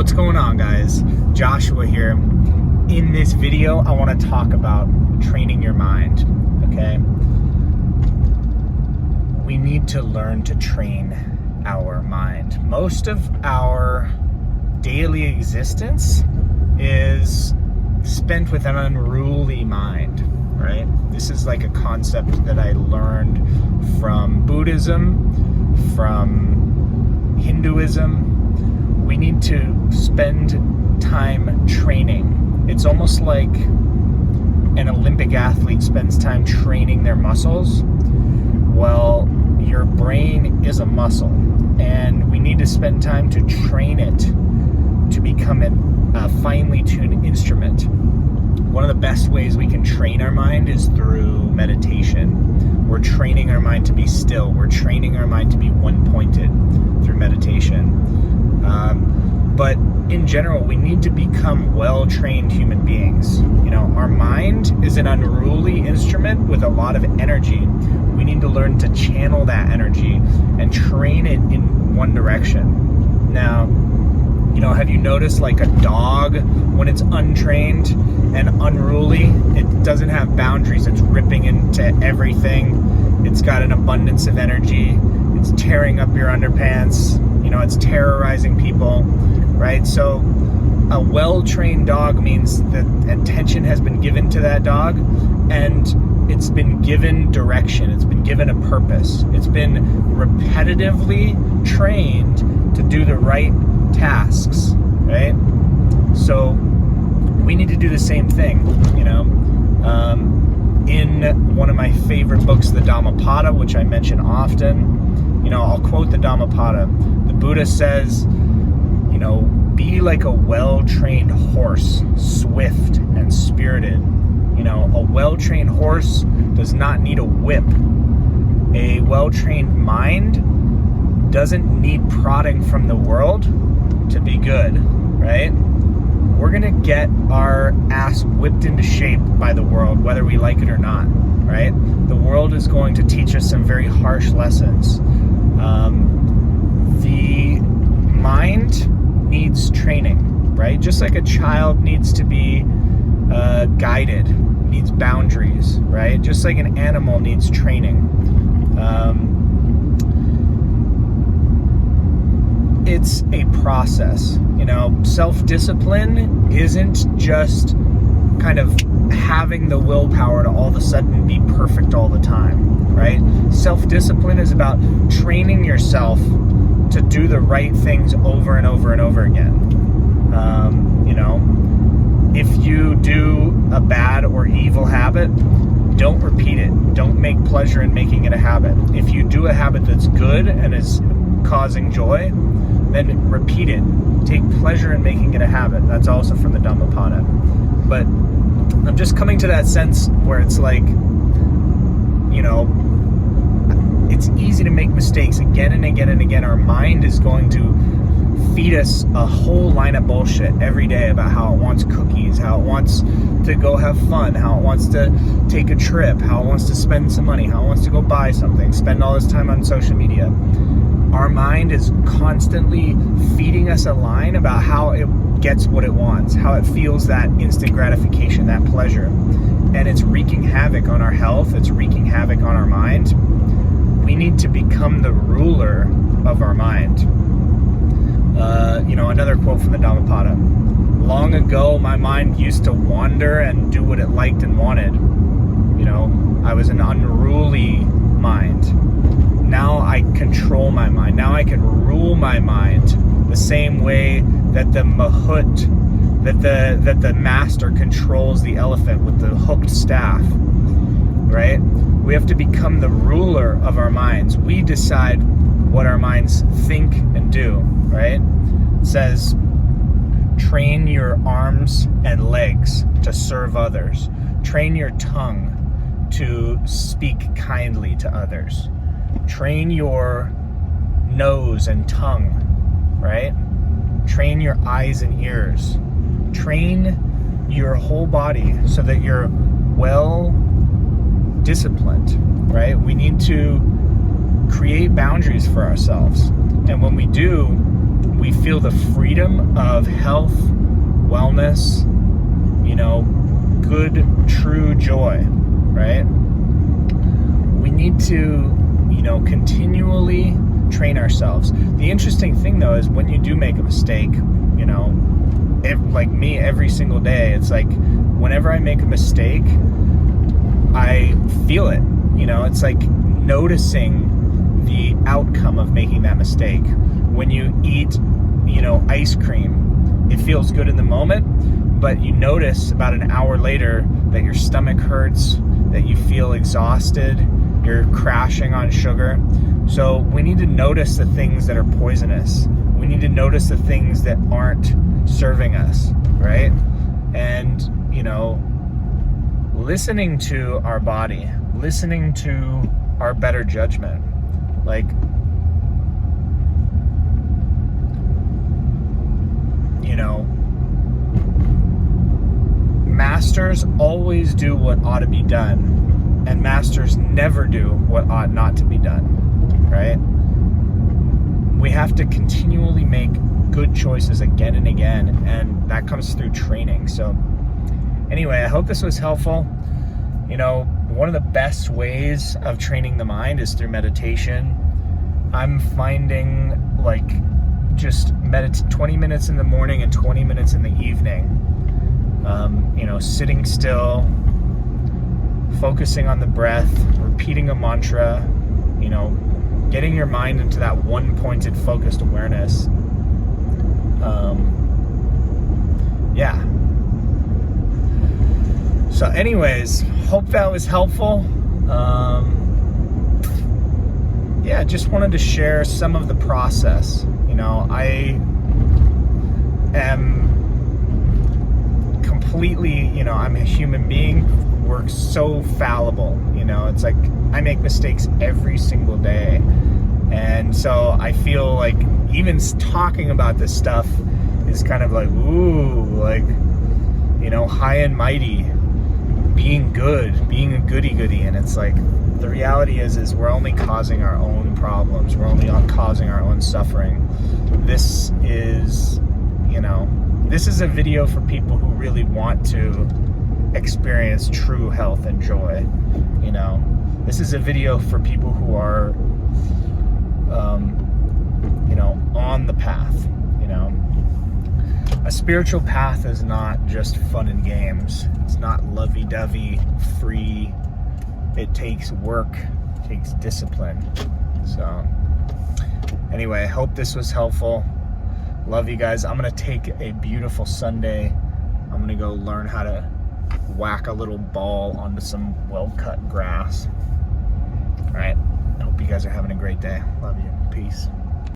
What's going on, guys? Joshua here. In this video, I want to talk about training your mind, okay? We need to learn to train our mind. Most of our daily existence is spent with an unruly mind, right? This is like a concept that I learned from Buddhism, from Hinduism. We need to spend time training. It's almost like an Olympic athlete spends time training their muscles. Well, your brain is a muscle, and we need to spend time to train it to become a finely tuned instrument. One of the best ways we can train our mind is through meditation. We're training our mind to be still. We're training our mind to be one-pointed through meditation. But in general, we need to become well-trained human beings. You know, our mind is an unruly instrument with a lot of energy. We need to learn to channel that energy and train it in one direction. Now, you know, have you noticed like a dog, when it's untrained and unruly, it doesn't have boundaries. It's ripping into everything. It's got an abundance of energy. It's tearing up your underpants. You know, it's terrorizing people, right? So a well-trained dog means that attention has been given to that dog, and it's been given direction. It's been given a purpose. It's been repetitively trained to do the right tasks, right? So we need to do the same thing, you know. In one of my favorite books, the Dhammapada, which I mention often, you know, I'll quote the Dhammapada. The Buddha says, you know, be like a well-trained horse, swift and spirited. You know, a well-trained horse does not need a whip. A well-trained mind doesn't need prodding from the world to be good, right? We're gonna get our ass whipped into shape by the world, whether we like it or not, right? The world is going to teach us some very harsh lessons. The mind needs training, right? Just like a child needs to be guided, needs boundaries, right? Just like an animal needs training. It's a process, you know. Self-discipline isn't just kind of having the willpower to all of a sudden be perfect all the time, right? Self-discipline is about training yourself to do the right things over and over and over again. You know, if you do a bad or evil habit, don't repeat it. Don't make pleasure in making it a habit. If you do a habit that's good and is causing joy, then repeat it. Take pleasure in making it a habit. That's also from the Dhammapada. But I'm just coming to that sense where it's like, you know, it's easy to make mistakes again and again and again. Our mind is going to feed us a whole line of bullshit every day about how it wants cookies, how it wants to go have fun, how it wants to take a trip, how it wants to spend some money, how it wants to go buy something, spend all this time on social media. Our mind is constantly feeding us a line about how it gets what it wants, how it feels that instant gratification, that pleasure. And it's wreaking havoc on our health. It's wreaking havoc on our mind. We need to become the ruler of our mind. You know, another quote from the Dhammapada. Long ago, my mind used to wander and do what it liked and wanted. You know, I was an unruly mind. Now I control my mind. Now I can rule my mind the same way that the mahout, that the master controls the elephant with the hooked staff, right? We have to become the ruler of our minds. We decide what our minds think and do, right? It says, train your arms and legs to serve others. Train your tongue to speak kindly to others. Train your nose and tongue, right? Train your eyes and ears. Train your whole body so that you're well disciplined, right? We need to create boundaries for ourselves. And when we do, we feel the freedom of health, wellness, good, true joy, right? We need to, continually train ourselves. The interesting thing though is when you do make a mistake, like me, every single day, it's like whenever I make a mistake, I feel it. It's like noticing the outcome of making that mistake. When you eat, ice cream, it feels good in the moment, but you notice about an hour later that your stomach hurts, that you feel exhausted, you're crashing on sugar. So we need to notice the things that are poisonous. We need to notice the things that aren't serving us, right? And, listening to our body, listening to our better judgment. Like, masters always do what ought to be done, and masters never do what ought not to be done, right? We have to continually make good choices again and again, and that comes through training. So anyway, I hope this was helpful. One of the best ways of training the mind is through meditation. I'm finding just 20 minutes in the morning and 20 minutes in the evening. Sitting still, focusing on the breath, repeating a mantra, getting your mind into that one pointed focused awareness. So anyways, hope that was helpful. Just wanted to share some of the process. I am completely, I'm a human being, we're so fallible, it's like I make mistakes every single day. And so I feel like even talking about this stuff is kind of like, ooh, like, high and mighty, being good, being a goody-goody. And it's like, the reality is we're only causing our own problems. We're only causing our own suffering. This is, this is a video for people who really want to experience true health and joy. This is a video for people who are, on the path. A spiritual path is not just fun and games. It's not lovey-dovey, free. It takes work, it takes discipline. So anyway, I hope this was helpful. Love you guys. I'm gonna take a beautiful Sunday. I'm gonna go learn how to whack a little ball onto some well-cut grass. All right, I hope you guys are having a great day. Love you. Peace.